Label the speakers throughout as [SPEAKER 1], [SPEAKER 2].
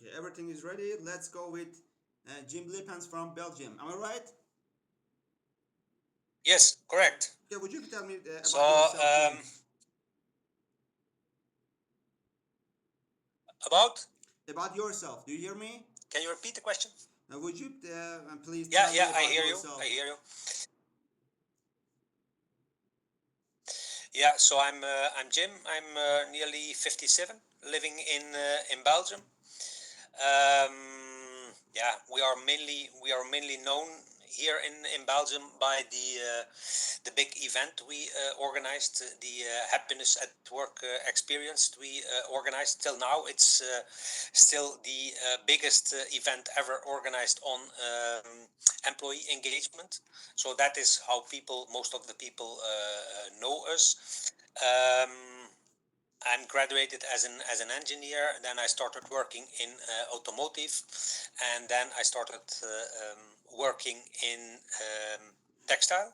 [SPEAKER 1] Okay, everything is ready. Let's go with Jim Lippens from Belgium. Am I right?
[SPEAKER 2] Yes, correct.
[SPEAKER 1] Okay, would you tell me
[SPEAKER 2] So,
[SPEAKER 1] about yourself, Jim?
[SPEAKER 2] about,
[SPEAKER 1] About yourself. Do you hear me?
[SPEAKER 2] can you repeat the question?
[SPEAKER 1] Would you please
[SPEAKER 2] Yeah,
[SPEAKER 1] tell
[SPEAKER 2] yeah,
[SPEAKER 1] me
[SPEAKER 2] I
[SPEAKER 1] about
[SPEAKER 2] hear you. I
[SPEAKER 1] yourself?
[SPEAKER 2] hear you. Yeah, so I'm Jim. I'm nearly 57, living in Belgium. Yeah, we are mainly known here in Belgium by the big event we organized, the Happiness at Work experience we organized. Till now, it's still the biggest event ever organized on employee engagement. So that is how most of the people know us. I'm graduated as an engineer. Then I started working in automotive, and then I started working in textile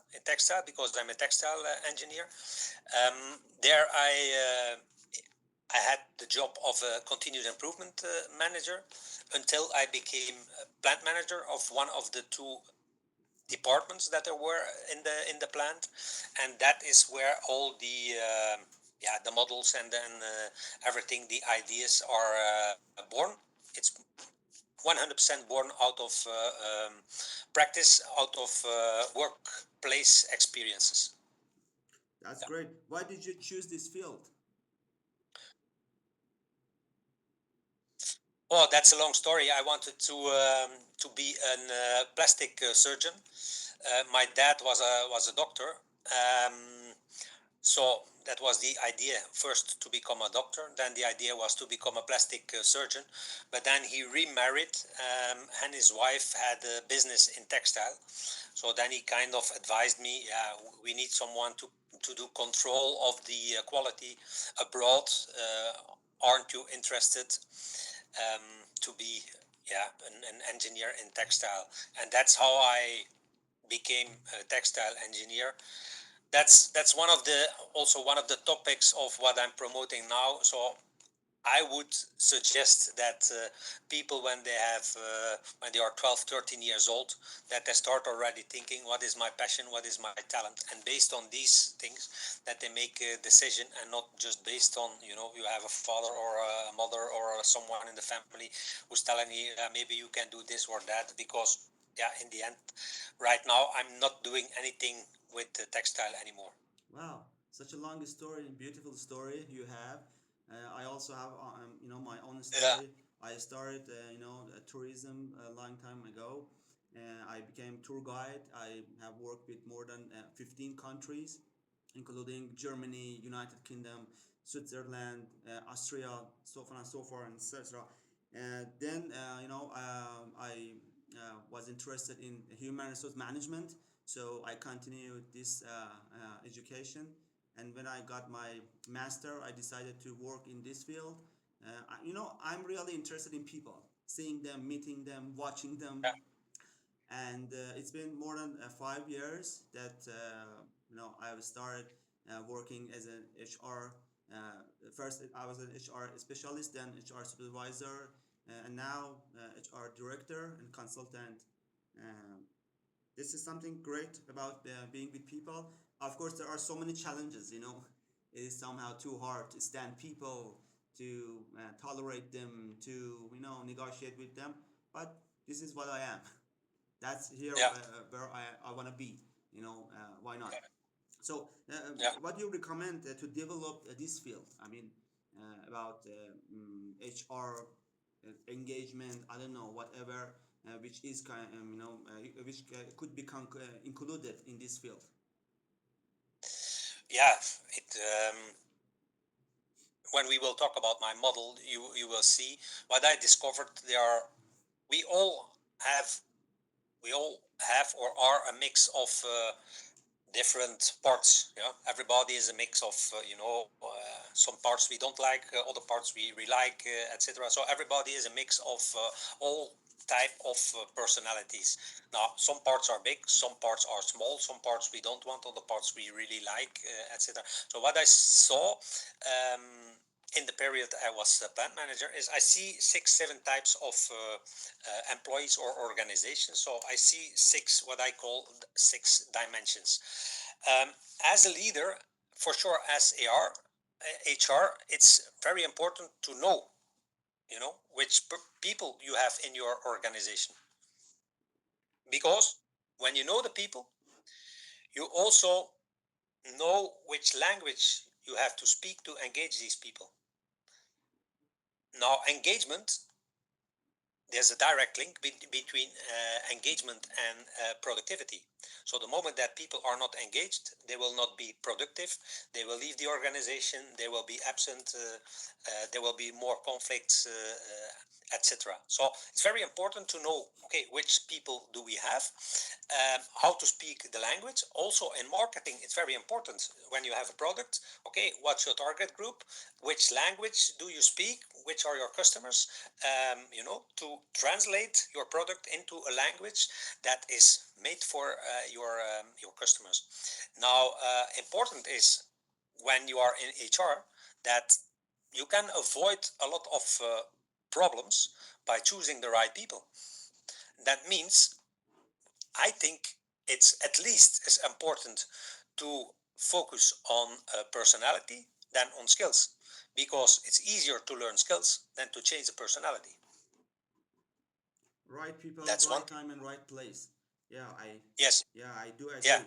[SPEAKER 2] because I'm a textile engineer. There I had the job of a continuous improvement manager until I became a plant manager of one of the two departments that there were in the plant, and that is where all the models and then everything, the ideas are born. It's 100% born out of practice, out of workplace experiences.
[SPEAKER 1] That's
[SPEAKER 2] Yeah.
[SPEAKER 1] great. Why did you choose this field?
[SPEAKER 2] Well, that's a long story. I wanted to be a plastic surgeon. My dad was a doctor. So that was the idea, first to become a doctor, then the idea was to become a plastic surgeon. But then he remarried, and his wife had a business in textile. So then he kind of advised me, yeah, we need someone to do control of the quality abroad. Aren't you interested to be, yeah, an engineer in textile? And that's how I became a textile engineer. That's one of the topics of what I'm promoting now. So I would suggest that people, when they are 12, 13 years old, that they start already thinking, what is my passion, what is my talent, and based on these things, that they make a decision, and not just based on, you have a father or a mother or someone in the family who's telling you, maybe you can do this or that, because yeah, in the end, right now I'm not doing anything with the textile anymore.
[SPEAKER 1] Wow, such a long story, beautiful story you have. I also have, my own
[SPEAKER 2] Yeah.
[SPEAKER 1] story. I started, tourism a long time ago. I became tour guide. I have worked with more than 15 countries, including Germany, United Kingdom, Switzerland, Austria, so on and so forth, and etc. Then, I was interested in human resource management, so I continued this education. And when I got my master, I decided to work in this field. I'm really interested in people, seeing them, meeting them, watching them,
[SPEAKER 2] Yeah.
[SPEAKER 1] and it's been more than 5 years that I've started working as an HR. First, I was an HR specialist, then HR supervisor, and now HR director and consultant. Um, this is something great about being with people. Of course, there are so many challenges. It is somehow too hard to stand people, to tolerate them, to negotiate with them. But this is what I am. That's here
[SPEAKER 2] Yeah.
[SPEAKER 1] where I want to be. Why not? So,
[SPEAKER 2] Yeah.
[SPEAKER 1] what do you recommend to develop this field? I mean, about HR engagement. I don't know, whatever, which is which could become included in this field.
[SPEAKER 2] Yeah. It When we will talk about my model, you will see what I discovered. We all have we all have or are a mix of different parts. Yeah, everybody is a mix of some parts we don't like, other parts we really like, etc. So everybody is a mix of all type of personalities. Now, some parts are big, some parts are small, some parts we don't want, other parts we really like, etc. So what I saw, um, in the period I was a plant manager is I see 6, 7 types of employees or organizations. So I see six, what I call 6 dimensions. Um, as a leader, for sure, as HR, it's very important to know, which people you have in your organization. Because when you know the people, you also know which language you have to speak to engage these people. Now, engagement, there's a direct link between engagement and productivity. So the moment that people are not engaged, they will not be productive, they will leave the organization, they will be absent, there will be more conflicts, etc. So it's very important to know, okay, which people do we have, how to speak the language. Also in marketing, it's very important when you have a product, okay, what's your target group, which language do you speak, which are your customers, to translate your product into a language that is made for your customers. Now, important is when you are in HR that you can avoid a lot of problems by choosing the right people. That means I think it's at least as important to focus on personality than on skills, because it's easier to learn skills than to change the personality.
[SPEAKER 1] Right people,
[SPEAKER 2] That's one
[SPEAKER 1] right
[SPEAKER 2] thing.
[SPEAKER 1] time, and right place. Yeah,
[SPEAKER 2] Yes.
[SPEAKER 1] I do
[SPEAKER 2] Yeah.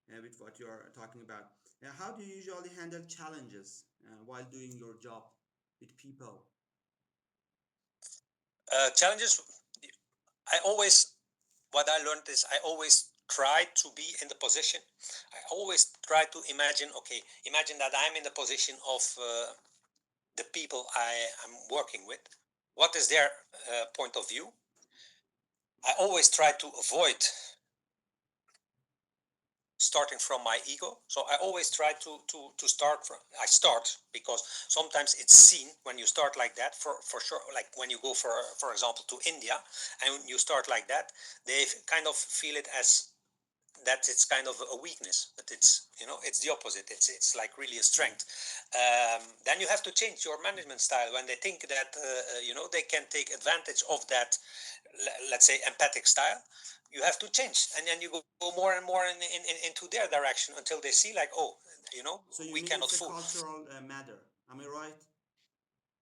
[SPEAKER 1] agree with what you are talking about. How do you usually handle challenges while doing your job with people?
[SPEAKER 2] Challenges. I always What I learned is I always try to be in the position. I always try to imagine. Okay, imagine that I'm in the position of the people I am working with. What is their point of view? I always try to avoid starting from my ego. So I always try to start from. I start because sometimes it's seen when you start like that. For sure, like when you go for example to India and you start like that, they kind of feel it as that it's kind of a weakness, but it's the opposite. It's like really a
[SPEAKER 1] Yeah.
[SPEAKER 2] strength. Then you have to change your management style when they think that they can take advantage of that, let's say, empathic style. You have to change, and then you go more and more into their direction until they see like, oh,
[SPEAKER 1] So you
[SPEAKER 2] we
[SPEAKER 1] mean
[SPEAKER 2] cannot
[SPEAKER 1] it's a
[SPEAKER 2] fool.
[SPEAKER 1] cultural matter? Am I right?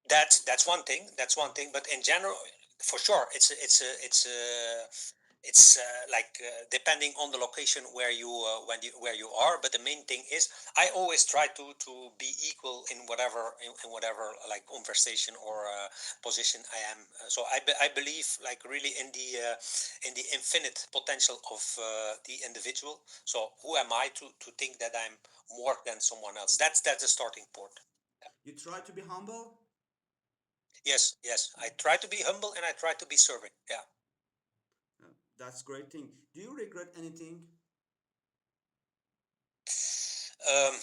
[SPEAKER 2] That's one thing. That's one thing. But in general, for sure, it's like depending on the location where you are. But the main thing is I always try to be equal in whatever like conversation or position I am. So I believe like really in the infinite potential of the individual. So who am I to think that I'm more than someone else? That's the starting point.
[SPEAKER 1] You try to be humble.
[SPEAKER 2] Yes, yes. I try to be humble and I try to be serving. Yeah.
[SPEAKER 1] That's great thing. Do you regret anything?
[SPEAKER 2] Um,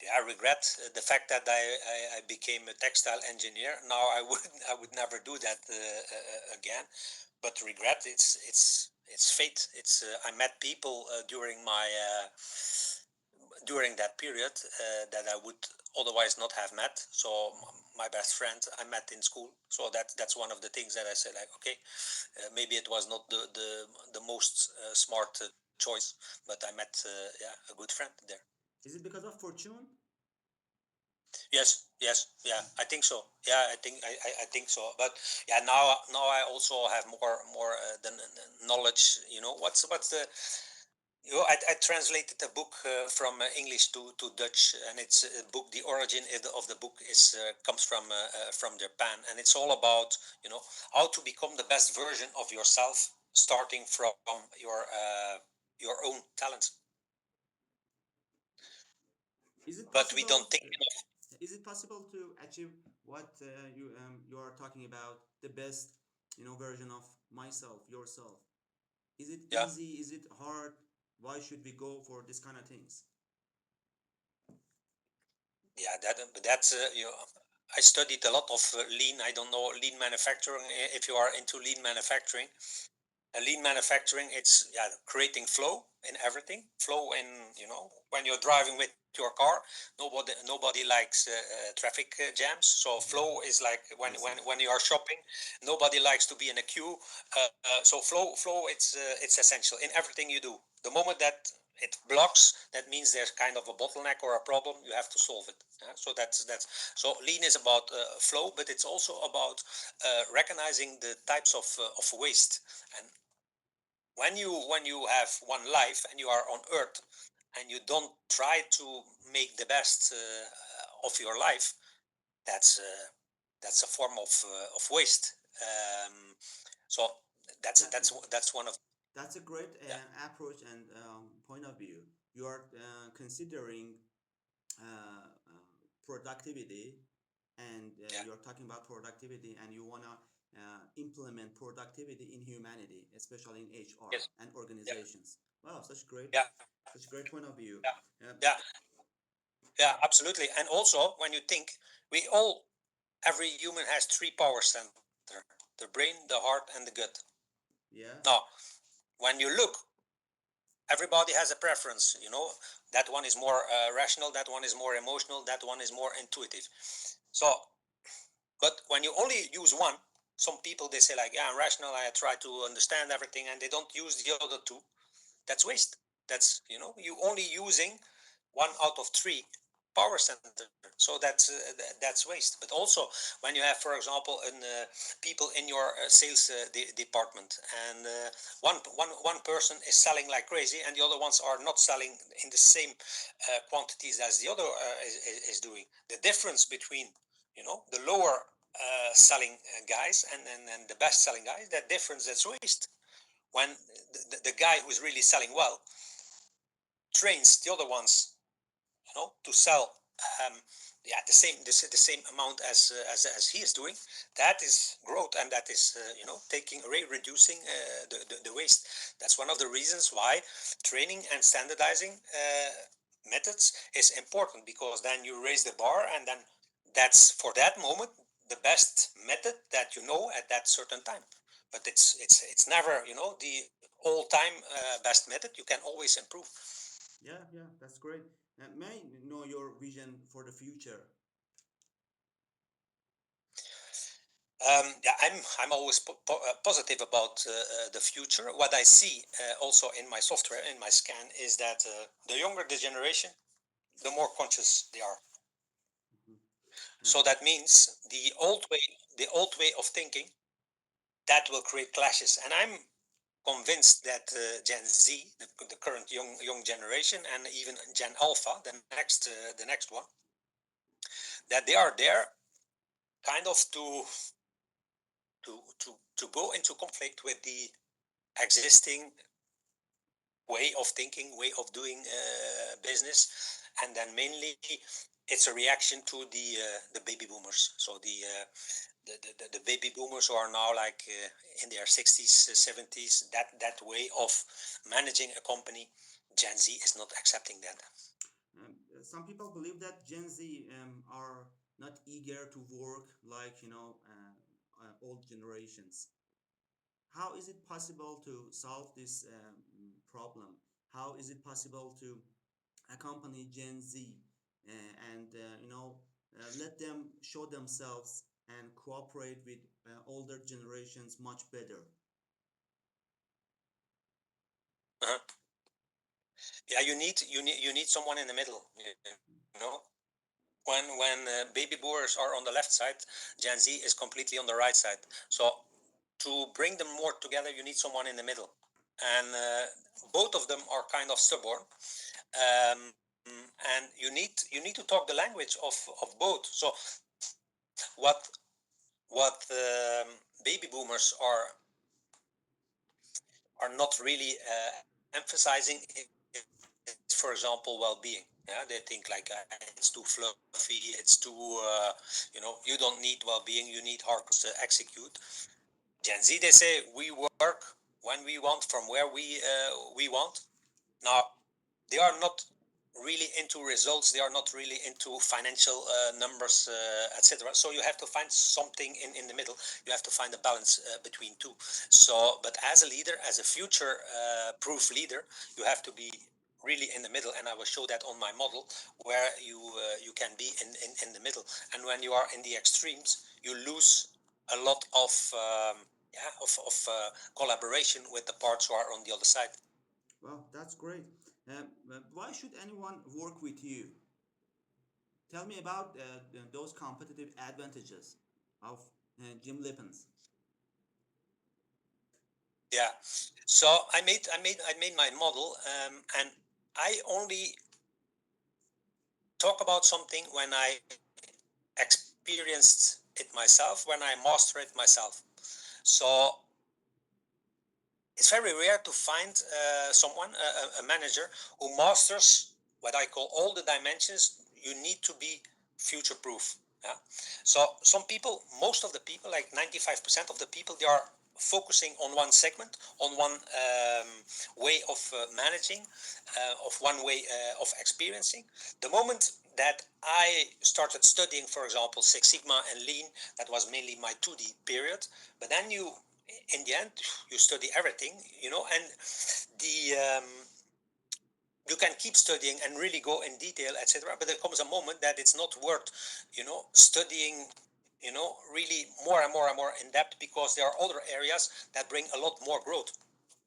[SPEAKER 2] yeah, I regret the fact that I became a textile engineer. Now I would never do that again. But regret, it's fate. It's I met people during that period that I would otherwise not have met. So my best friend I met in school. So that's one of the things that I say like, okay, maybe it was not the most smart choice, but I met yeah, a good friend there.
[SPEAKER 1] Is it because of fortune?
[SPEAKER 2] Yes, yes, yeah, I think so. Yeah, I think so. But yeah, now I also have more the knowledge. What's the I translated a book from English to Dutch, and it's a book. The origin of the book is comes from Japan, and it's all about how to become the best version of yourself, starting from your own talents.
[SPEAKER 1] Is it
[SPEAKER 2] But we
[SPEAKER 1] possible?
[SPEAKER 2] don't think enough.
[SPEAKER 1] Is it possible to achieve what you are talking about? The best, version of myself, yourself. Is it
[SPEAKER 2] Yeah,
[SPEAKER 1] easy? Is it hard? Why should we go for this kind of things?
[SPEAKER 2] yeah. That's I studied a lot of lean. I don't know lean manufacturing. If you are into lean manufacturing, Lean manufacturing, it's creating flow in everything. Flow in, when you're driving with your car, nobody likes traffic jams. So flow
[SPEAKER 1] Mhm.
[SPEAKER 2] is like when
[SPEAKER 1] I
[SPEAKER 2] when
[SPEAKER 1] see.
[SPEAKER 2] when you are shopping, nobody likes to be in a queue. So flow, it's essential in everything you do. The moment that it blocks, that means there's kind of a bottleneck or a problem. You have to solve it. So that's so lean is about flow, but it's also about recognizing the types of waste. And when you have one life and you are on earth and you don't try to make the best of your life, that's that's a form of waste. So that's
[SPEAKER 1] That
[SPEAKER 2] that's that's one of.
[SPEAKER 1] that's a great
[SPEAKER 2] Yeah.
[SPEAKER 1] approach and point of view. You are considering productivity, and
[SPEAKER 2] Yeah.
[SPEAKER 1] you're talking about productivity, and you wanna implement productivity in humanity, especially in HR
[SPEAKER 2] Yes.
[SPEAKER 1] and
[SPEAKER 2] Yeah.
[SPEAKER 1] organizations. Wow,
[SPEAKER 2] Yeah.
[SPEAKER 1] such a great point of view.
[SPEAKER 2] Yeah.
[SPEAKER 1] Uh,
[SPEAKER 2] Yeah. Yeah. Absolutely. And also, when you think, we all every human has three power center: the brain, the heart, and the gut.
[SPEAKER 1] yeah,
[SPEAKER 2] Now, when you look, everybody has a preference. That one is more rational, that one is more emotional, that one is more intuitive. So, but when you only use one, some people, they say like, yeah, I'm rational, I try to understand everything, and they don't use the other two. That's waste. That's, you only using one out of three power center. So that's waste. But also, when you have, for example, people in your sales department, and one person is selling like crazy, and the other ones are not selling in the same quantities as the other is doing. The difference between, the lower selling guys and the best selling guys, that difference, that's waste. When the guy who's really selling well trains the other ones, to sell, um, the same amount as he is doing, that is growth, and that is, taking away, reducing the waste. That's one of the reasons why training and standardizing methods is important, because then you raise the bar, and then that's, for that moment, the best method that you know at that certain time. But it's never, the all time best method. You can always improve.
[SPEAKER 1] yeah, yeah, that's great. May I know your vision for the future?
[SPEAKER 2] Yeah, I'm always positive about the future. What I see also in my software, in my scan, is that the younger the generation, the more conscious they are.
[SPEAKER 1] Mhm.
[SPEAKER 2] So that means the old way of thinking, that will create clashes. And I'm convinced that Gen Z, the current young generation, and even Gen Alpha, the next one, that they are there kind of to go into conflict with the existing way of thinking, way of doing business, and then mainly it's a reaction to the baby boomers. So the baby boomers who are now like in their 60s, 70s, that way of managing a company, Gen Z is not accepting that.
[SPEAKER 1] Some people believe that Gen Z are not eager to work like old generations. How is it possible to solve this problem? How is it possible to accompany Gen Z and let them show themselves and cooperate with older generations much better?
[SPEAKER 2] Uh-huh. Yeah, you need someone in the middle. When baby boomers are on the left side, Gen Z is completely on the right side. So to bring them more together, you need someone in the middle, and both of them are kind of stubborn. And you need to talk the language of both. So what what baby boomers are not really emphasizing is, for example, well-being. Yeah, they think like it's too fluffy, it's too you don't need well-being, you need hard to execute. Gen Z, they say we work when we want, from where we want. Now, they are not really into results. They are not really into financial numbers, etc. So you have to find something in the middle. You have to find a balance between two. So, but as a leader, as a future proof leader, you have to be really in the middle, and I will show that on my model where you can be in the middle. And when you are in the extremes, you lose a lot of collaboration with the parts who are on the other side.
[SPEAKER 1] Well, that's great. Why should anyone work with you? Tell me about those competitive advantages of Jim Lippens.
[SPEAKER 2] Yeah. So I made my model, and I only talk about something when I experienced it myself, when I master it myself. So it's very rare to find someone, a manager, who masters what I call all the dimensions. You need to be future proof. Yeah. So some people, most of the people, like 95% of the people, they are focusing on one segment, on one way of managing, of one way of experiencing. The moment that I started studying, for example, Six Sigma and Lean, that was mainly my 2D period. But then in the end, you study everything, and the you can keep studying and really go in detail, etc. But there comes a moment that it's not worth, studying, really more and more and more in depth, because there are other areas that bring a lot more growth.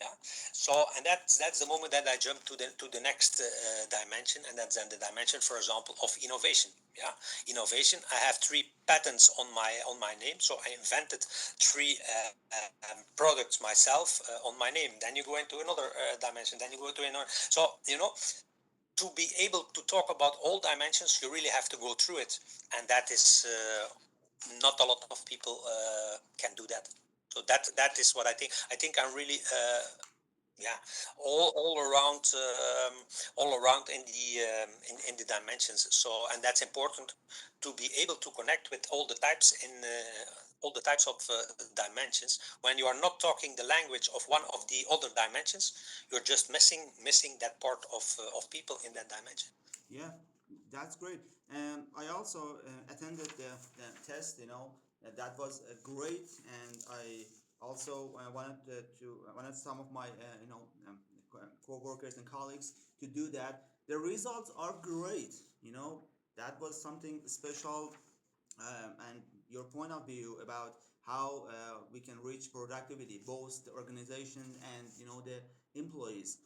[SPEAKER 2] Yeah. So, and that's the moment that I jump to the next dimension, and that's then the dimension, for example, of innovation. Yeah, innovation. I have 3 patents on my name, so I invented 3 products myself on my name. Then you go into another dimension. Then you go to another. So to be able to talk about all dimensions, you really have to go through it, and that is not a lot of people can do that. So that is what I think. I think I'm really yeah, all around, all around in the dimensions. So, and that's important to be able to connect with all the types in all the types of dimensions. When you are not talking the language of one of the other dimensions, you're just missing that part of people in that dimension.
[SPEAKER 1] Yeah, that's great. And I also attended the test. That was great, and I also wanted some of my co-workers and colleagues to do that. The results are great. That was something special, and your point of view about how we can reach productivity, both the organization and the employees.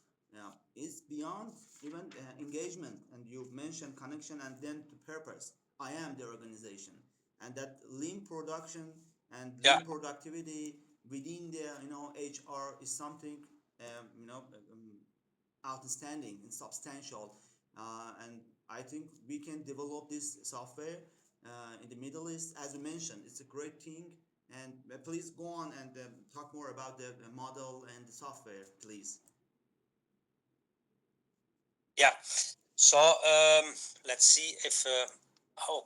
[SPEAKER 1] It's beyond even engagement, and you mentioned connection and then to purpose. I am the organization, and that lean production and
[SPEAKER 2] Yeah,
[SPEAKER 1] lean productivity within the HR is something outstanding and substantial. And I think we can develop this software in the Middle East. As you mentioned, it's a great thing. And please go on and talk more about the model and the software, please.
[SPEAKER 2] yeah. So let's see if how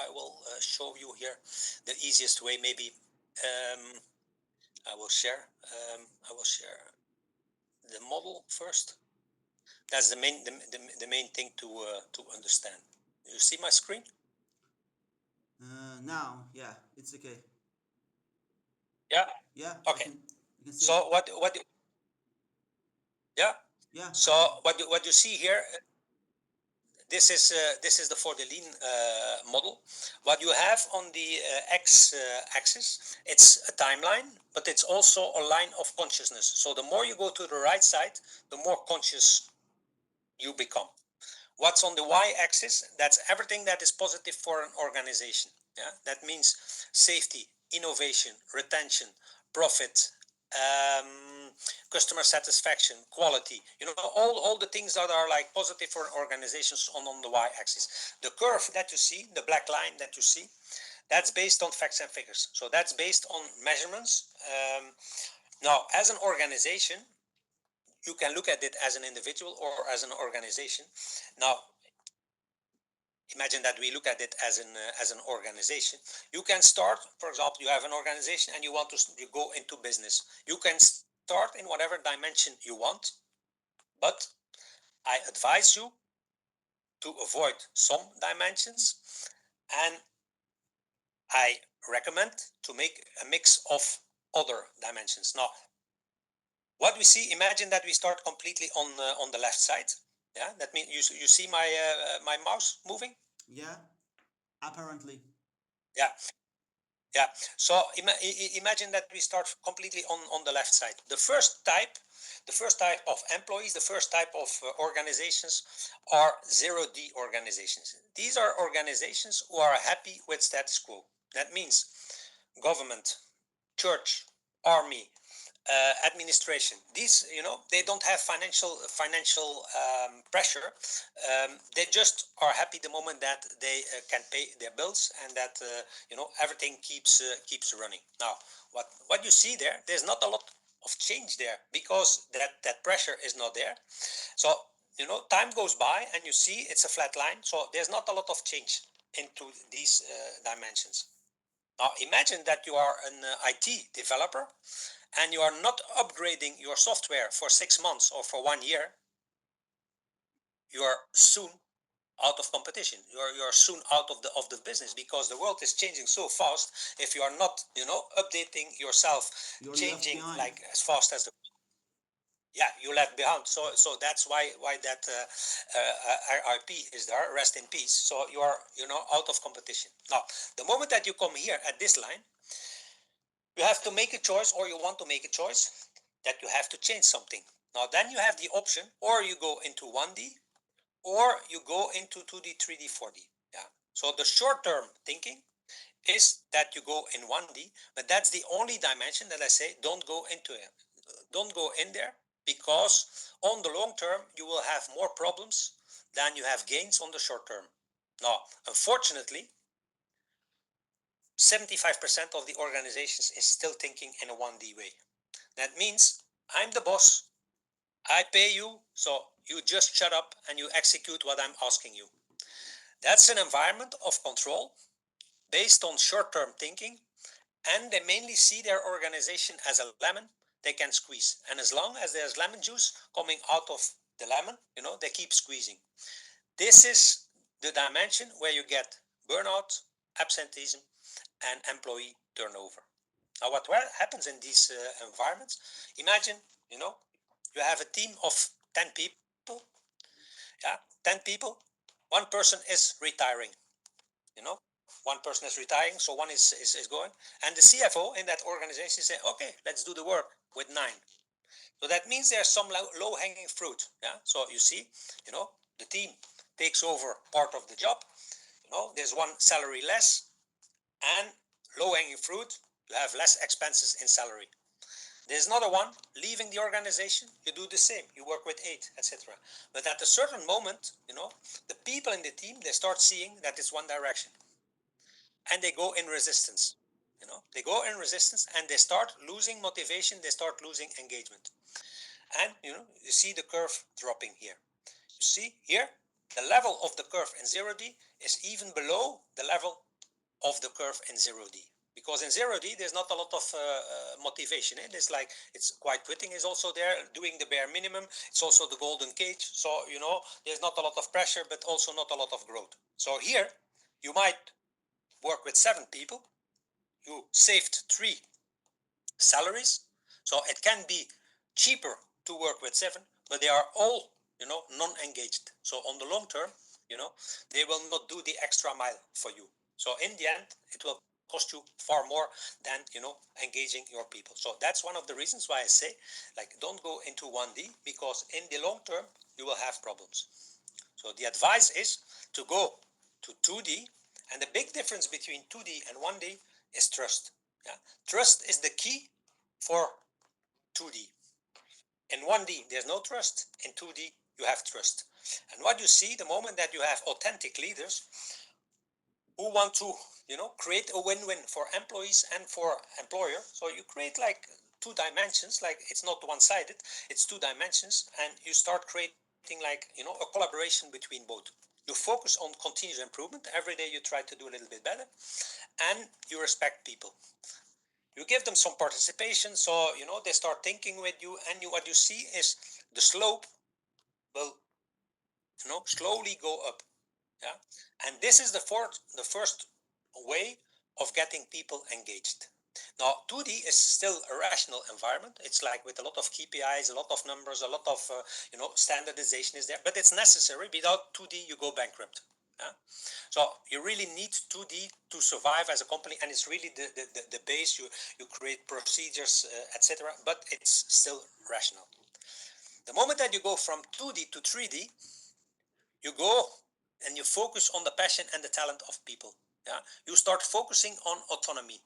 [SPEAKER 2] I will show you here the easiest way. Maybe um, I will share. I will share the model first. That's the main thing to understand. You see my screen?
[SPEAKER 1] Now, yeah, it's okay.
[SPEAKER 2] Yeah.
[SPEAKER 1] Yeah,
[SPEAKER 2] Okay.
[SPEAKER 1] I can see it.
[SPEAKER 2] So what yeah.
[SPEAKER 1] Yeah,
[SPEAKER 2] So what you see here, this is the for the lean model. What you have on the x axis, it's a timeline, but it's also a line of consciousness. So the more you go to the right side, the more conscious you become. What's on the y-axis? That's everything that is positive for an organization. Yeah, that means safety, innovation, retention, profit, customer satisfaction, quality. All the things that are like positive for organizations on the y-axis. The curve that you see, the black line that you see, that's based on facts and figures. So that's based on measurements. Now, as an organization, you can look at it as an individual or as an organization. Now, imagine that we look at it as an organization. You can start, for example, you have an organization and you go into business. You can start in whatever dimension you want, but I advise you to avoid some dimensions, and I recommend to make a mix of other dimensions. Now, what we see, imagine that we start completely on the left side. Yeah, that means you see my my mouse moving.
[SPEAKER 1] Yeah, apparently.
[SPEAKER 2] Yeah, yeah. So imagine that we start completely on the left side. The first type of employees, the first type of organizations are 0D organizations. These are organizations who are happy with status quo. That means government, church, army, administration. These, they don't have financial pressure. They just are happy the moment that they can pay their bills, and that everything keeps running. Now, what you see there, there's not a lot of change there, because that pressure is not there. So time goes by, and you see it's a flat line. So there's not a lot of change into these dimensions. Now, imagine that you are an IT developer, and you are not upgrading your software for 6 months or for 1 year. You are soon out of competition. You're soon out of the business, because the world is changing so fast. If you are not updating yourself,
[SPEAKER 1] You're left
[SPEAKER 2] changing
[SPEAKER 1] behind.
[SPEAKER 2] like as fast as the, yeah, you left behind. So that's why that RIP is there, rest in peace. So you are out of competition. Now, the moment that you come here at this line, you have to make a choice, or you want to make a choice that you have to change something. Now, then you have the option, or you go into 1D, or you go into 2D, 3D, 4D. Yeah. So the short-term thinking is that you go in 1D, but that's the only dimension that I say don't go into it. Don't go in there, because on the long term you will have more problems than you have gains on the short term. Now, unfortunately, 75% of the organizations is still thinking in a 1D way. That means I'm the boss, I pay you, so you just shut up and you execute what I'm asking you. That's an environment of control based on short-term thinking, and they mainly see their organization as a lemon they can squeeze. And as long as there's lemon juice coming out of the lemon, they keep squeezing. This is the dimension where you get burnout, absenteeism, and employee turnover. Now, what happens in these environments? Imagine, you have a team of 10 people. Yeah, 10 people. One person is retiring. You know, one person is retiring, so one is going. And the CFO in that organization say, okay, let's do the work with 9. So that means there's some low-hanging fruit. Yeah. So you see, the team takes over part of the job. There's one salary less, and low-hanging fruit, you have less expenses in salary. There's another one leaving the organization. You do the same. You work with 8, etc. But at a certain moment, the people in the team, they start seeing that it's one direction, and they go in resistance. They go in resistance, and they start losing motivation. They start losing engagement, and you see the curve dropping here. You see here, the level of the curve in 0D is even below the level of the curve in 0D. Because in 0D, there's not a lot of motivation. It's like, it's quite quitting is also there, doing the bare minimum. It's also the golden cage. So, there's not a lot of pressure, but also not a lot of growth. So here, you might work with 7 people. You saved 3 salaries. So it can be cheaper to work with 7, but they are all, non-engaged. So on the long term, they will not do the extra mile for you. So in the end, it will cost you far more than, engaging your people. So that's one of the reasons why I say, like, don't go into 1D, because in the long term, you will have problems. So the advice is to go to 2D, and the big difference between 2D and 1D is trust. Yeah? Trust is the key for 2D. In 1D, there's no trust. In 2D, you have trust. And what you see, the moment that you have authentic leaders who want to, create a win-win for employees and for employer. So you create like 2 dimensions, like it's not one-sided, it's 2 dimensions, and you start creating like, a collaboration between both. You focus on continuous improvement. Every day you try to do a little bit better, and you respect people. You give them some participation, so they start thinking with you, and what you see is the slope will slowly go up. Yeah, and this is the first way of getting people engaged. Now, 2D is still a rational environment. It's like with a lot of KPIs, a lot of numbers, a lot of standardization is there, but it's necessary. Without 2D, you go bankrupt. Yeah? So you really need 2D to survive as a company, and it's really the base. You create procedures, etc. But it's still rational. The moment that you go from 2D to 3D, you go and you focus on the passion and the talent of people. Yeah, you start focusing on autonomy.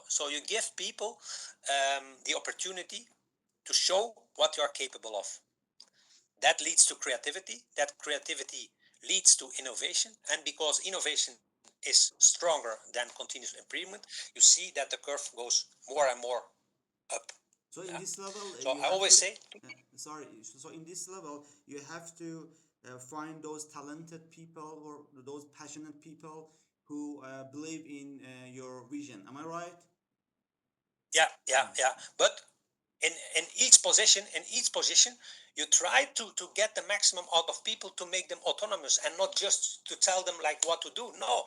[SPEAKER 2] So you give people the opportunity to show what you are capable of. That leads to creativity. That creativity leads to innovation, and because innovation is stronger than continuous improvement, you see that the curve goes more and more up.
[SPEAKER 1] So in
[SPEAKER 2] Yeah.
[SPEAKER 1] this level,
[SPEAKER 2] So
[SPEAKER 1] you
[SPEAKER 2] I
[SPEAKER 1] have
[SPEAKER 2] always
[SPEAKER 1] to.
[SPEAKER 2] say,
[SPEAKER 1] Sorry. So in this level, you have to find those talented people or those passionate people who believe in your vision. Am I right?
[SPEAKER 2] yeah, yeah,
[SPEAKER 1] Yeah.
[SPEAKER 2] yeah. But in each position you try to get the maximum out of people, to make them autonomous and not just to tell them like what to do. No,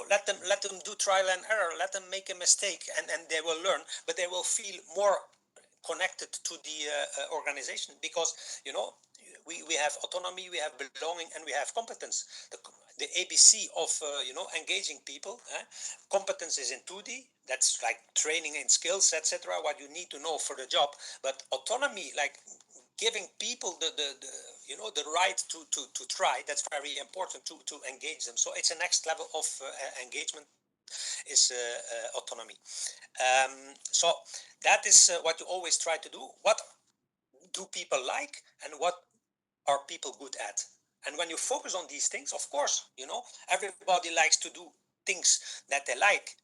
[SPEAKER 2] let them do trial and error, let them make a mistake, and they will learn, but they will feel more connected to the organization, because we have autonomy, we have belonging, and we have competence. The ABC of engaging people. Competence is in 2D. That's like training and skills, etc. What you need to know for the job. But autonomy, like giving people the right to try. That's very important to engage them. So it's a next level of engagement is autonomy. So that is what you always try to do. What do people like, and what are people good at? And when you focus on these things, of course, everybody likes to do things that they like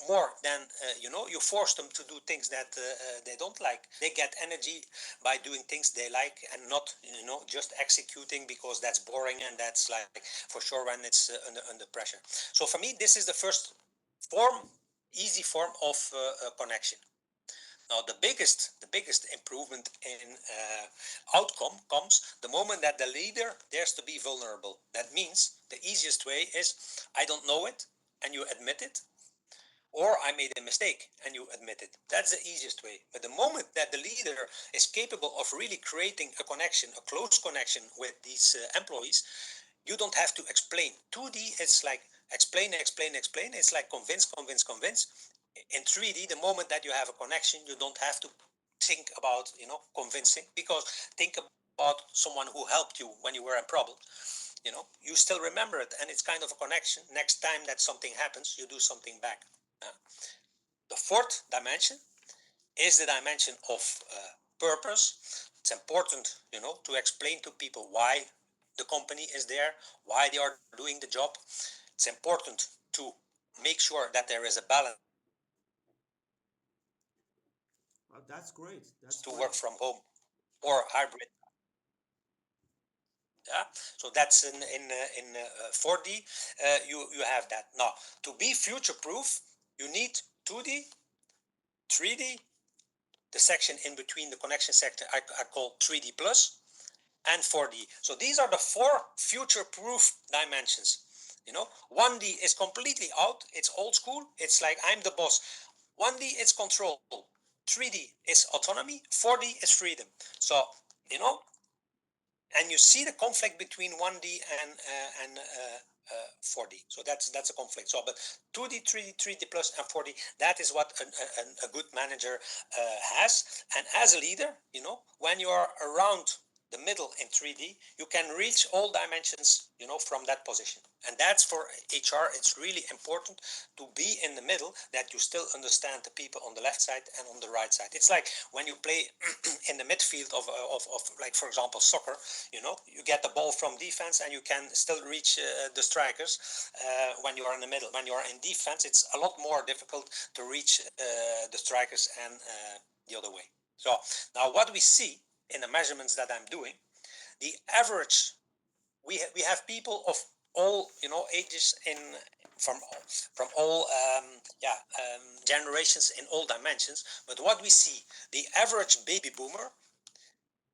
[SPEAKER 2] more than you force them to do things that they don't like. They get energy by doing things they like, and not just executing because that's boring, and that's like for sure when it's under pressure. So for me, this is the first form, easy form of connection. Now, the biggest improvement in outcome comes the moment that the leader dares to be vulnerable. That means the easiest way is, I don't know it, and you admit it, or I made a mistake and you admit it. That's the easiest way. But the moment that the leader is capable of really creating a connection, a close connection with these employees, you don't have to explain. 2D, it's like explain, explain, explain. It's like convince, convince, convince. In 3D, the moment that you have a connection, you don't have to think about convincing, because think about someone who helped you when you were in problem. You still remember it, and it's kind of a connection. Next time that something happens, you do something back. The fourth dimension is the dimension of purpose. It's important, to explain to people why the company is there, why they are doing the job. It's important to make sure that there is a balance to work from home
[SPEAKER 1] Well, that's great. That's
[SPEAKER 2] or
[SPEAKER 1] great.
[SPEAKER 2] hybrid. Yeah, so that's in 4D. You have that. Now, to be future proof, you need 2D, 3D, the section in between the connection sector I call 3D plus, and 4D. So these are the four future-proof dimensions. 1D is completely out. It's old school. It's like I'm the boss. 1D is control. 3D is autonomy. 4D is freedom. So you know and you see the conflict between 1D and 4D. So that's a conflict. So, but 2D, 3D, 3D plus, and 4D. That is what a good manager has. And as a leader, when you are around the middle in 3D, you can reach all dimensions, from that position. And that's for HR. It's really important to be in the middle, that you still understand the people on the left side and on the right side. It's like when you play in the midfield of like, for example, soccer. You get the ball from defense, and you can still reach the strikers when you are in the middle. When you are in defense, it's a lot more difficult to reach the strikers, and the other way. So now what we see in the measurements that I'm doing, the average, we have people of all ages, in from from all generations, in all dimensions. But what we see, the average baby boomer,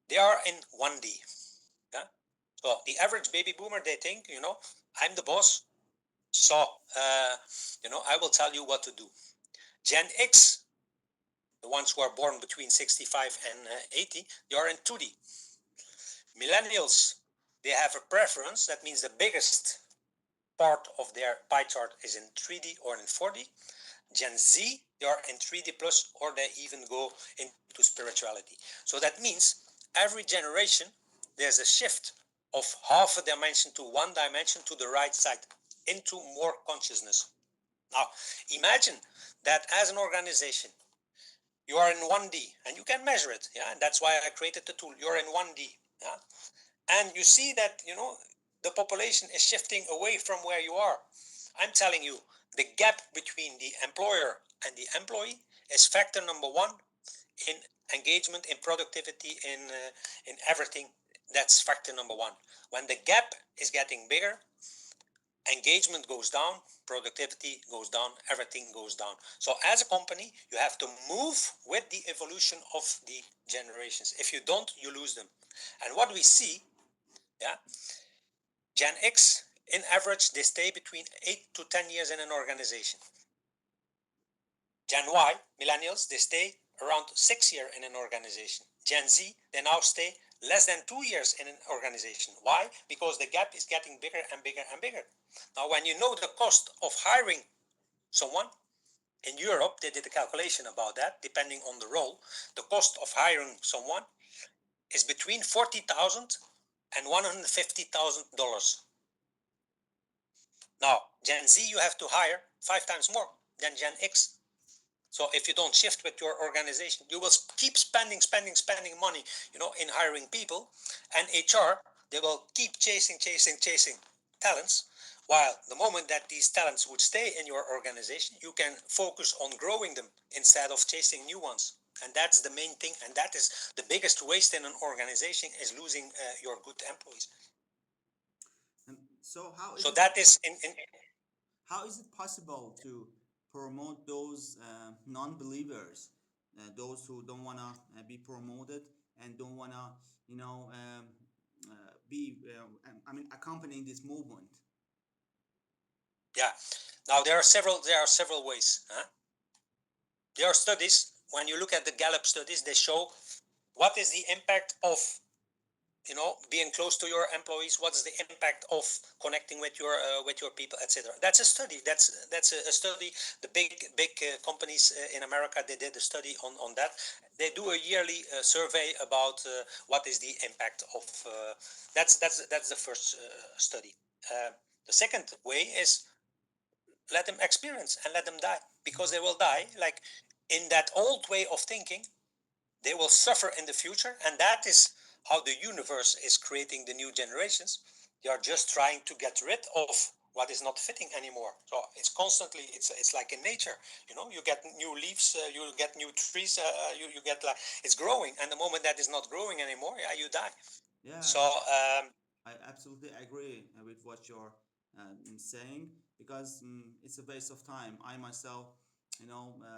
[SPEAKER 2] they are in 1D. Yeah? So the average baby boomer, they think, I'm the boss. So, I will tell you what to do. Gen X, the ones who are born between 65 and 80, they are in 2D. Millennials, they have a preference. That means the biggest part of their pie chart is in 3D or in 4D. Gen Z, they are in 3D plus, or they even go into spirituality. So that means every generation, there's a shift of half a dimension to one dimension to the right side, into more consciousness. Now, imagine that as an organization, you are in 1D and you can measure it. Yeah, and that's why I created the tool. You're in 1D. Yeah, and you see that the population is shifting away from where you are. I'm telling you, the gap between the employer and the employee is factor number one in engagement, in productivity, in everything. That's factor number one. When the gap is getting bigger, engagement goes down, productivity goes down, everything goes down. So as a company, you have to move with the evolution of the generations. If you don't, you lose them. And what we see, yeah, Gen X, in average, they stay between 8 to 10 years in an organization. Gen Y, millennials, they stay around 6 years in an organization. Gen Z, they now stay less than 2 years in an organization. Why? Because the gap is getting bigger and bigger and bigger. Now, when you know the cost of hiring someone, in Europe, they did a calculation about that, depending on the role. The cost of hiring someone is between $40,000 and $150,000. Now, Gen Z, you have to hire 5 times more than Gen X. So if you don't shift with your organization, you will keep spending money, in hiring people. And HR, they will keep chasing talents. While the moment that these talents would stay in your organization, you can focus on growing them instead of chasing new ones. And that's the main thing. And that is the biggest waste in an organization, is losing your good employees.
[SPEAKER 1] And so how is
[SPEAKER 2] So
[SPEAKER 1] it
[SPEAKER 2] that is in
[SPEAKER 1] how is it possible to promote those non-believers, those who don't want to be promoted and don't want to, be, I mean, accompanying this movement?
[SPEAKER 2] yeah. Now there are several ways. Huh? There are studies. When you look at the Gallup studies, they show what is the impact of being close to your employees. What is the impact of connecting with your people, etc. That's a study. That's a study. The big companies in America, they did a study on that. They do a yearly survey about what is the impact of. That's the first study. The second way is let them experience and let them die, because they will die like in that old way of thinking. They will suffer in the future, and that is how the universe is creating the new generations. They are just trying to get rid of what is not fitting anymore. So it's constantly, it's like in nature. You get new leaves, you get new trees, you get like it's growing, and the moment that is not growing anymore, yeah, you die.
[SPEAKER 1] Yeah,
[SPEAKER 2] So
[SPEAKER 1] I absolutely agree with what you're saying, because it's a waste of time. I myself,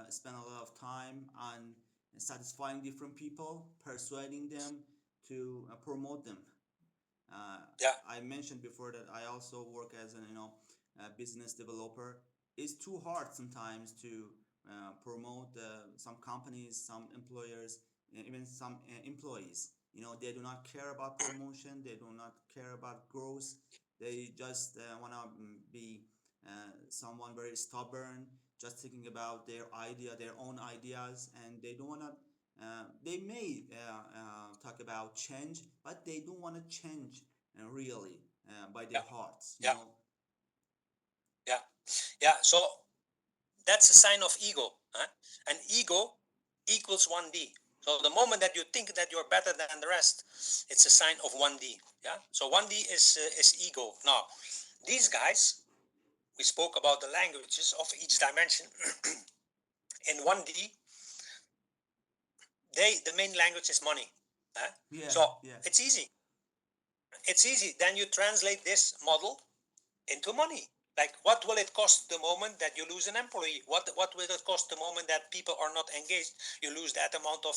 [SPEAKER 1] spend a lot of time on satisfying different people, persuading them to promote them. Uh,
[SPEAKER 2] yeah,
[SPEAKER 1] I mentioned before that I also work as a business developer. It's too hard sometimes to promote some companies, some employers, even some employees. They do not care about promotion. They do not care about growth. They just want to be someone very stubborn, just thinking about their own ideas, and they don't want to. They may talk about change, but they don't want to change really by
[SPEAKER 2] yeah,
[SPEAKER 1] their hearts.
[SPEAKER 2] yeah, yeah, yeah. So that's a sign of ego. Huh? And ego equals 1D. So the moment that you think that you're better than the rest, it's a sign of 1D. Yeah. So 1D is ego. Now, these guys, we spoke about the languages of each dimension. In 1D, the main language is money. Huh?
[SPEAKER 1] Yeah,
[SPEAKER 2] So
[SPEAKER 1] yeah,
[SPEAKER 2] it's easy. It's easy. Then you translate this model into money. Like, what will it cost the moment that you lose an employee? What will it cost the moment that people are not engaged? You lose that amount of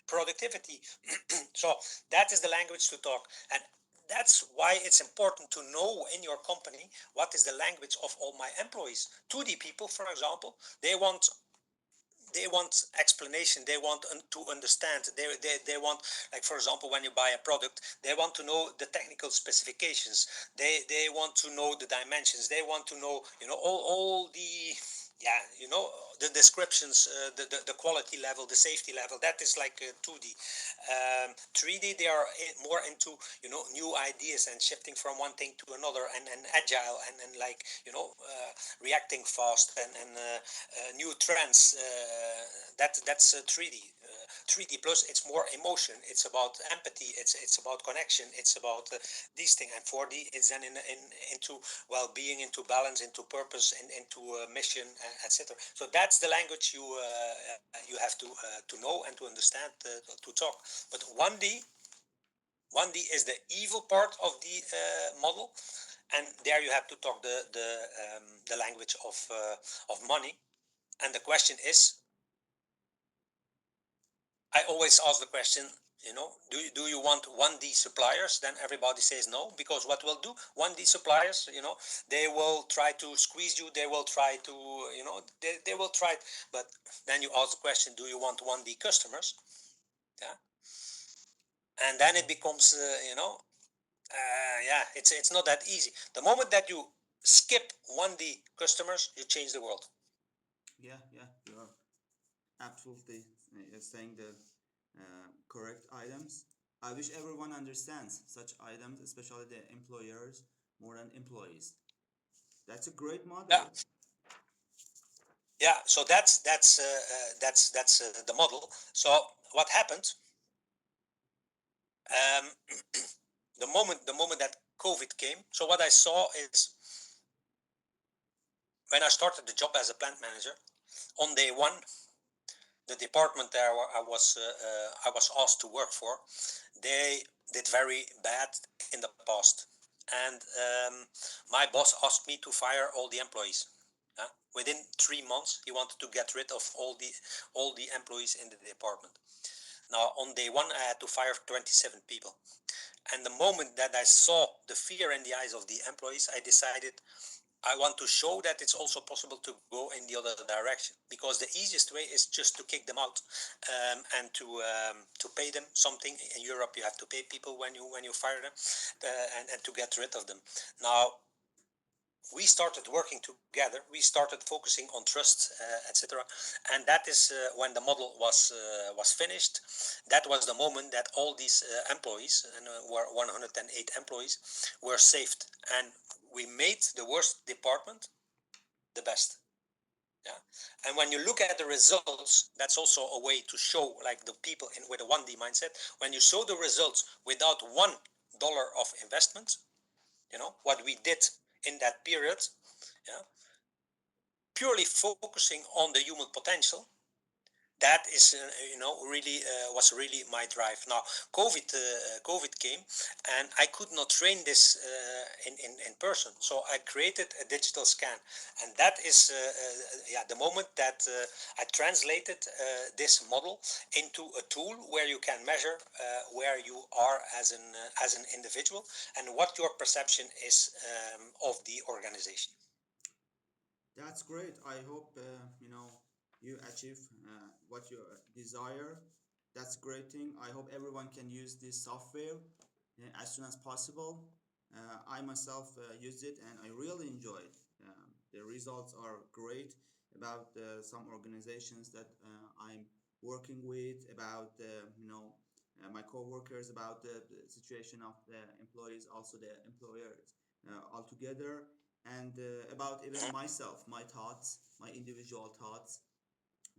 [SPEAKER 2] productivity. So that is the language to talk. And that's why it's important to know in your company what is the language of all my employees. 2D people, for example, they want explanation, they want to understand, they want, like for example, when you buy a product, they want to know the technical specifications, they want to know the dimensions, they want to know, all the, yeah, the descriptions, the quality level, the safety level. That is like 2D. 3D, they are more into, new ideas and shifting from one thing to another, and agile, and like, reacting fast, and new trends. That's 3D. 3D plus, it's more emotion. It's about empathy. It's about connection. It's about these things. And 4D is then into well-being, into balance, into purpose, and into mission, etc. So that's the language you have to know and to understand, to talk. But 1D is the evil part of the model, and there you have to talk the language of money. And the question is, I always ask the question, do you want 1D suppliers? Then everybody says no, because what will do 1D suppliers, they will try to squeeze you, they will try to, they will try, but then you ask the question, do you want 1D customers? Yeah. And then it becomes, yeah, it's not that easy. The moment that you skip 1D customers, you change the world.
[SPEAKER 1] Yeah, yeah, you are absolutely saying the correct items. I wish everyone understands such items, especially the employers, more than employees. That's a great
[SPEAKER 2] Yeah,
[SPEAKER 1] model.
[SPEAKER 2] yeah. So that's the model. So what happened? Um, the moment that COVID came. So what I saw is, when I started the job as a plant manager, on day one, the department there I was asked to work for, they did very bad in the past, and my boss asked me to fire all the employees. Within 3 months, he wanted to get rid of all the employees in the department. Now, on day one, I had to fire 27 people. And the moment that I saw the fear in the eyes of the employees, I decided I want to show that it's also possible to go in the other direction, because the easiest way is just to kick them out, and to pay them something. In Europe, you have to pay people when you fire them, and to get rid of them. Now, we started working together. We started focusing on trust, etc. And that is when the model was finished. That was the moment that all these employees, and were 108 employees, were saved, and we made the worst department the best. Yeah. And when you look at the results, that's also a way to show, like, the people with a 1D mindset. When you show the results without $1 of investment, what we did in that period, yeah, purely focusing on the human potential, that is, really was really my drive. Now, COVID came, and I could not train this in person, so I created a digital scan, and that is, yeah, the moment that I translated this model into a tool where you can measure where you are as an individual, and what your perception is of the organization.
[SPEAKER 1] That's great. I hope you achieve what you desire. That's a great thing. I hope everyone can use this software as soon as possible. I myself used it and I really enjoy it. The results are great about some organizations that I'm working with, about my coworkers, about the situation of the employees, also the employers altogether, and about even
[SPEAKER 2] Mhm.
[SPEAKER 1] myself, my thoughts, my individual thoughts.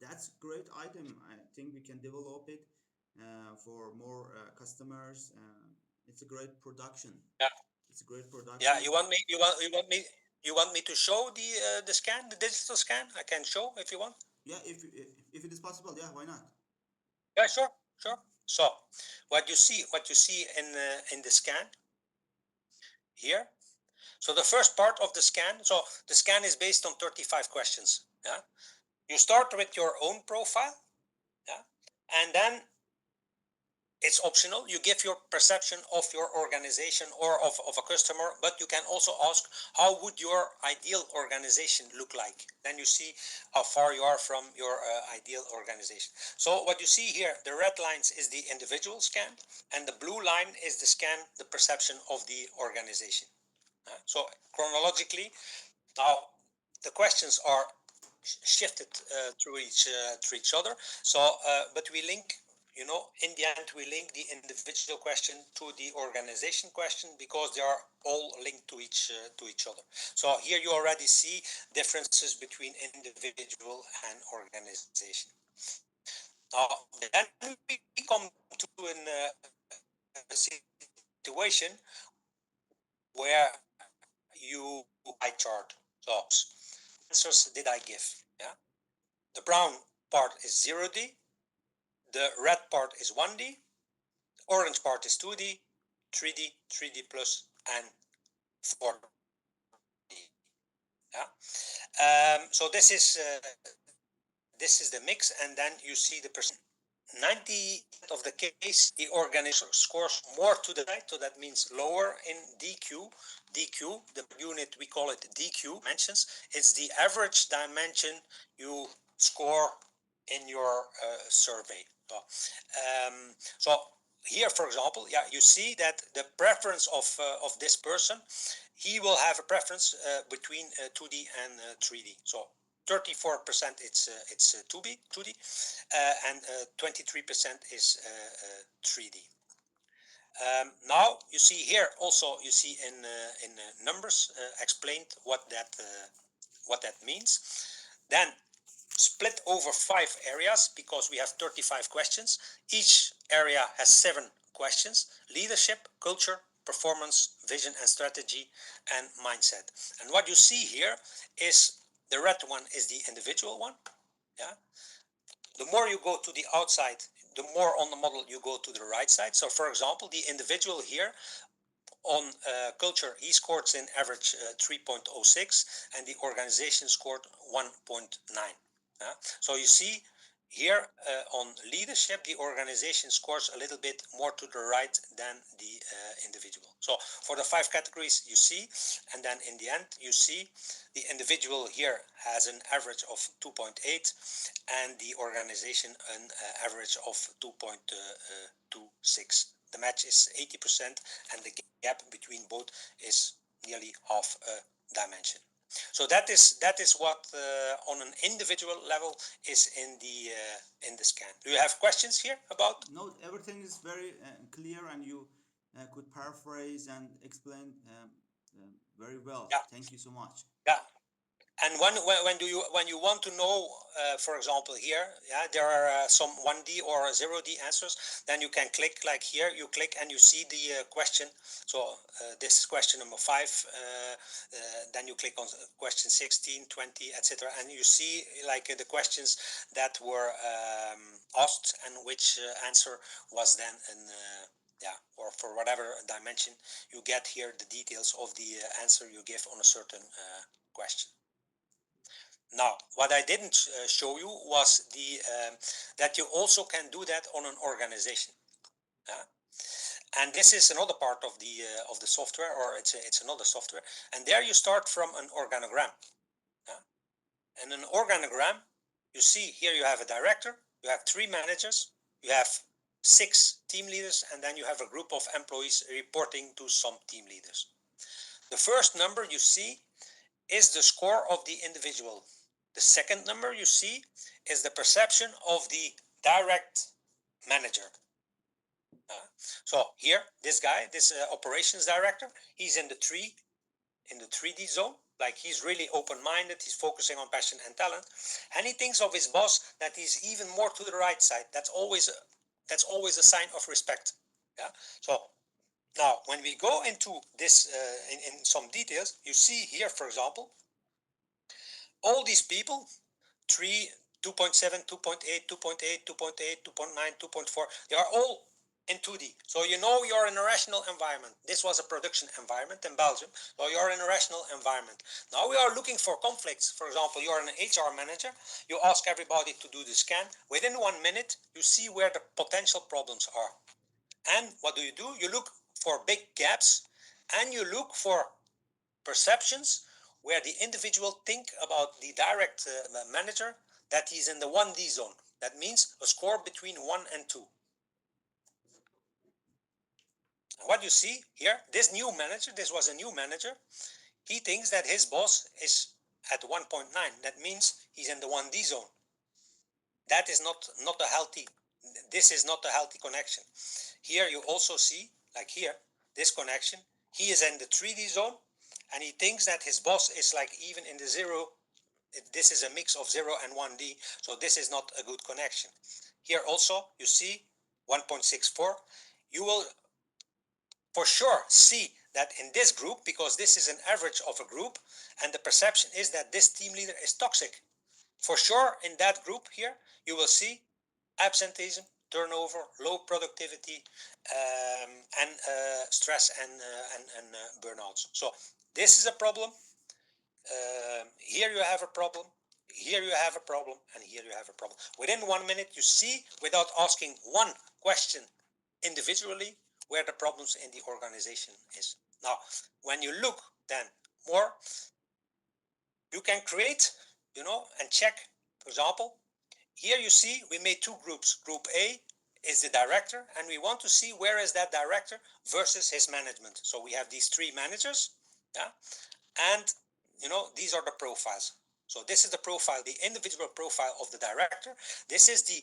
[SPEAKER 1] That's a great item. I think we can develop it for more customers. It's a great production.
[SPEAKER 2] Yeah.
[SPEAKER 1] It's a great
[SPEAKER 2] Yeah,
[SPEAKER 1] production.
[SPEAKER 2] you want me to show the scan, the digital scan? I can show if you want.
[SPEAKER 1] Yeah, if it is possible, yeah, why not?
[SPEAKER 2] Yeah, sure, sure. So, what you see in the scan here. So the first part of the scan. So the scan is based on 35 questions. Yeah. You start with your own profile. Yeah. And then It's optional. You give your perception of your organization or of a customer, but you can also ask, how would your ideal organization look like? Then you see how far you are from your ideal organization. So what you see here, the red lines is the individual scan, and the blue line is the scan, the perception of the organization. So chronologically, now the questions are shifted through each other. So, but we link, you know, in the end, we link the individual question to the organization question because they are all linked to each other. So here you already see differences between individual and organization. Now, then we come to a situation where you pie chart. So, answers did I give? Yeah. The brown part is 0D, the red part is 1D, orange part is 2D, 3D, 3D plus, and 4D. Yeah. So this is the mix, and then you see the percent. 90% of the case, the organizer scores more to the right, so that means lower in DQ. DQ, the unit we call it DQ dimensions. It's the average dimension you score in your survey. So here, for example, yeah, you see that the preference of this person, he will have a preference between 2D and 3D. So 34% it's 2D, and 23% is 3D. Now you see here also you see in numbers explained what that means. Then split over 5 areas because we have 35 questions. Each area has 7 questions: leadership, culture, performance, vision and strategy, and mindset. And what you see here is the red one is the individual one. Yeah. The more you go to the outside, the more on the model you go to the right side. So for example, the individual here on culture, he scored in average 3.06, and the organization scored 1.9. So you see here on leadership, the organization scores a little bit more to the right than the individual. So for the 5 categories you see, and then in the end you see the individual here has an average of 2.8 and the organization an average of 2.26. The match is 80% and the gap between both is nearly half a dimension. So that is what on an individual level is in the scan. Do you have questions here about?
[SPEAKER 1] No, everything is very clear, and you could paraphrase and explain very well.
[SPEAKER 2] Yeah,
[SPEAKER 1] Thank you so much.
[SPEAKER 2] yeah. And when you want to know, for example, here, yeah, there are some 1D or 0D answers. Then you can click like here. You click and you see the question. So this is question number 5. Then you click on question 16, 20, etc. And you see like the questions that were asked and which answer was then an yeah, or for whatever dimension you get here the details of the answer you give on a certain question. Now, what I didn't show you was that you also can do that on an organization. And this is another part of the software, or it's another software. And there you start from an organogram. And an organogram, you see here you have a director, you have 3 managers, you have 6 team leaders, and then you have a group of employees reporting to some team leaders. The first number you see is the score of the individual. The second number you see is the perception of the direct manager. So here, this guy, this operations director, he's in the 3D zone. Like he's really open-minded, he's focusing on passion and talent, and he thinks of his boss that he's even more to the right side. That's always a sign of respect. Yeah. So now, when we go into this in some details, you see here, for example, all these people, 3, 2.7, 2.8, 2.8, 2.8, 2.9, 2.4, they are all in 2D. So you know you're in a rational environment. This was a production environment in Belgium. So you're in a rational environment. Now we are looking for conflicts. For example, you're an HR manager. You ask everybody to do the scan. Within 1 minute, you see where the potential problems are. And what do? You look for big gaps, and you look for perceptions where the individual think about the direct manager that he's in the 1D zone. That means a score between 1 and 2. What you see here, this was a new manager, he thinks that his boss is at 1.9. That means he's in the 1D zone. That is not a healthy, this is not a healthy connection. Here you also see, like here, this connection, he is in the 3D zone, and he thinks that his boss is like even in the 0. This is a mix of 0 and 1D, so this is not a good connection. Here also, you see 1.64. You will for sure see that in this group, because this is an average of a group, and the perception is that this team leader is toxic. For sure, in that group here, you will see absenteeism, turnover, low productivity, and stress and burnouts. So this is a problem. Here you have a problem. Here you have a problem, and here you have a problem. Within 1 minute, you see, without asking one question individually, where the problems in the organization is. Now, when you look then more, you can create, and check. For example, here you see we made two groups. Group A is the director, and we want to see where is that director versus his management. So we have these three managers, yeah, and these are the profiles. So this is the profile, the individual profile of the director. This is the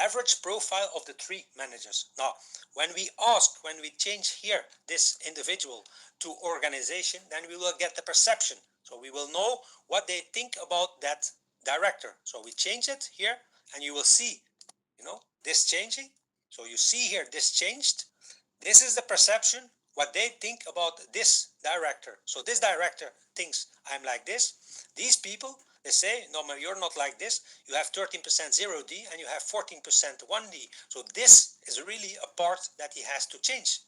[SPEAKER 2] average profile of the three managers. Now, when we change here this individual to organization, then we will get the perception. So we will know what they think about that director. So we change it here, and you will see, this changing. So you see here, this changed. This is the perception, what they think about this director. So this director thinks I'm like this. These people, they say, no, you're not like this. You have 13% 0D and you have 14% 1D. So this is really a part that he has to change.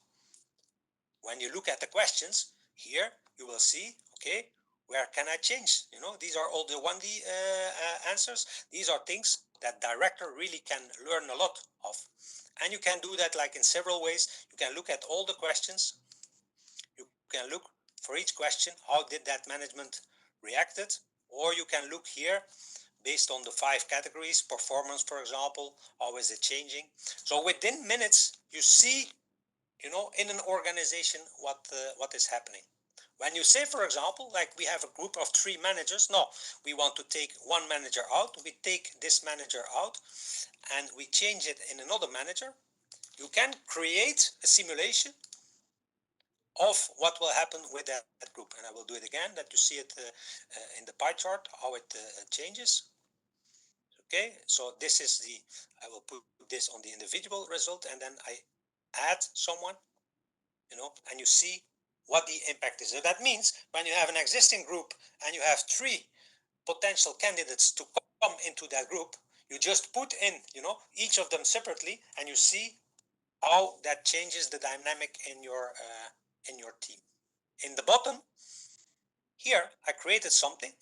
[SPEAKER 2] When you look at the questions here, you will see, okay, where can I change? These are all the 1D answers. These are things that director really can learn a lot of. And you can do that like in several ways. You can look at all the questions. You can look for each question, how did that management reacted? Or you can look here based on the 5 categories, performance, for example, how is it changing? So within minutes, you see, in an organization what is happening. When you say, for example, like we have a group of 3 managers, no, we want to take one manager out, we take this manager out and we change it in another manager, you can create a simulation of what will happen with that group. And I will do it again, that you see it in the pie chart, how it changes. Okay, so this is I will put this on the individual result, and then I add someone, and you see what the impact is. So that means when you have an existing group and you have 3 potential candidates to come into that group, you just put in, each of them separately, and you see how that changes the dynamic in your team. In the bottom here, I created something.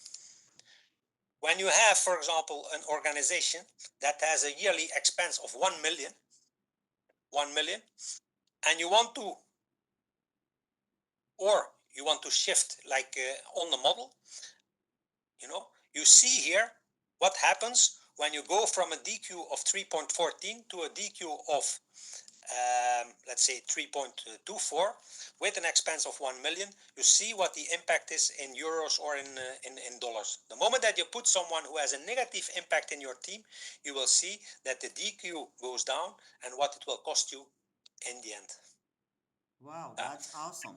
[SPEAKER 2] When you have, for example, an organization that has a yearly expense of 1 million, and you want to shift like on the model, you see here what happens when you go from a DQ of 3.14 to a DQ of let's say 3.24 with an expense of 1 million. You see what the impact is in euros or in dollars. The moment that you put someone who has a negative impact in your team, you will see that the DQ goes down and what it will cost you in the end.
[SPEAKER 1] Wow, that's awesome.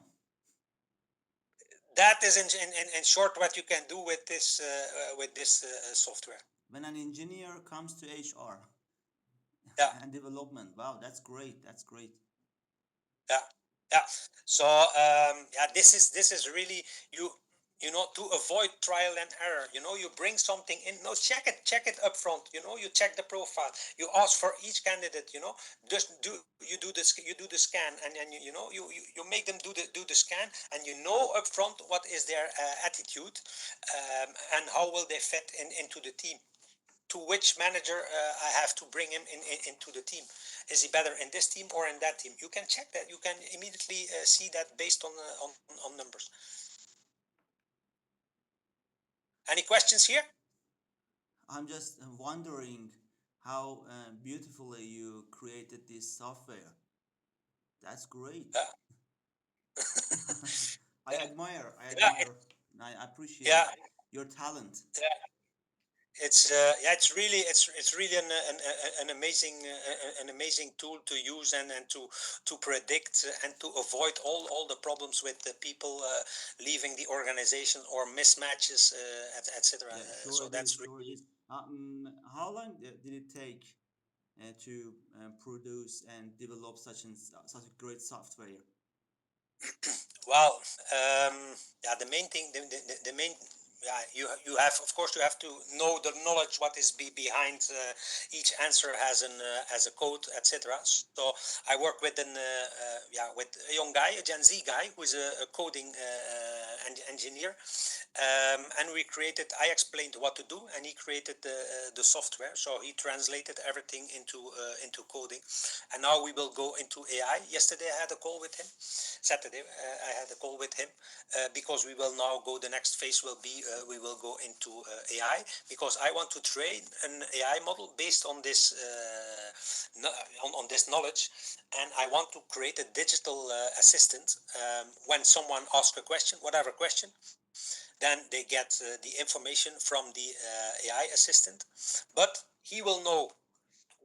[SPEAKER 2] That is in short what you can do with this software.
[SPEAKER 1] When an engineer comes to HR
[SPEAKER 2] Yeah.
[SPEAKER 1] and development, wow, that's great. That's great.
[SPEAKER 2] Yeah, yeah. So yeah, this is really to avoid trial and error. You bring something in. No, check it up front. You check the profile. You ask for each candidate. Just you do the scan, and you make them do the scan, and up front what is their attitude, and how will they fit into the team. to which manager I have to bring him into the team. Is he better in this team or in that team? You can check that. You can immediately see that based on numbers. Any questions here?
[SPEAKER 1] I'm just wondering how beautifully you created this software. That's great.
[SPEAKER 2] Yeah,
[SPEAKER 1] I admire, I
[SPEAKER 2] yeah,
[SPEAKER 1] admire, and I appreciate
[SPEAKER 2] yeah.
[SPEAKER 1] your talent.
[SPEAKER 2] Yeah. Yeah, it's really an amazing an amazing tool to use and to predict and to avoid all the problems with the people leaving the organization or mismatches, etc.
[SPEAKER 1] Yeah, sure
[SPEAKER 2] So
[SPEAKER 1] it is,
[SPEAKER 2] that's
[SPEAKER 1] sure it
[SPEAKER 2] really
[SPEAKER 1] is. How long did it take to produce and develop such a great software?
[SPEAKER 2] well. Yeah, the main thing, the main. Yeah, you have, of course, you have to know the knowledge what is behind each answer has a code, etc. So I work with yeah, with a young guy, a Gen Z guy, who is a coding engineer, and we created. I explained what to do, and he created the software. So he translated everything into coding, and now we will go into AI. Yesterday I had a call with him. Saturday I had a call with him because we will now go. The next phase will be we will go into AI because I want to train an AI model based on this on this knowledge, and I want to create a digital assistant. When someone asks a question, whatever question, then they get the information from the AI assistant, but he will know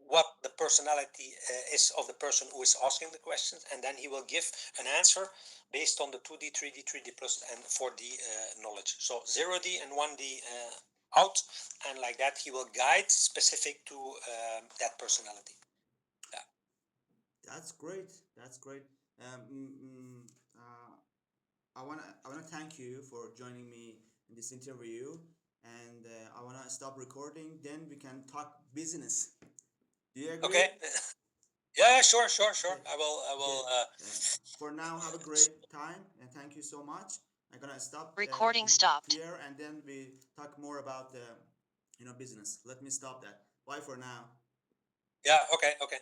[SPEAKER 2] what the personality is of the person who is asking the questions, and then he will give an answer based on the 2D, 3D, 3D plus, and 4D knowledge. So 0D and 1D out, and like that he will guide specific to that personality. Yeah.
[SPEAKER 1] That's great. That's great. Um, mm, mm, uh, I wanna thank you for joining me in this interview, and I wanna stop recording. Then we can talk business. Do you agree?
[SPEAKER 2] Okay. Yeah, sure, sure, sure.
[SPEAKER 1] Okay.
[SPEAKER 2] I will. I
[SPEAKER 1] Okay.
[SPEAKER 2] will.
[SPEAKER 1] For now, have a great time, and thank you so much. I'm gonna stop
[SPEAKER 3] Recording stopped.
[SPEAKER 1] here, and then we talk more about business. Let me stop that. Bye for now.
[SPEAKER 2] Yeah. Okay. Okay.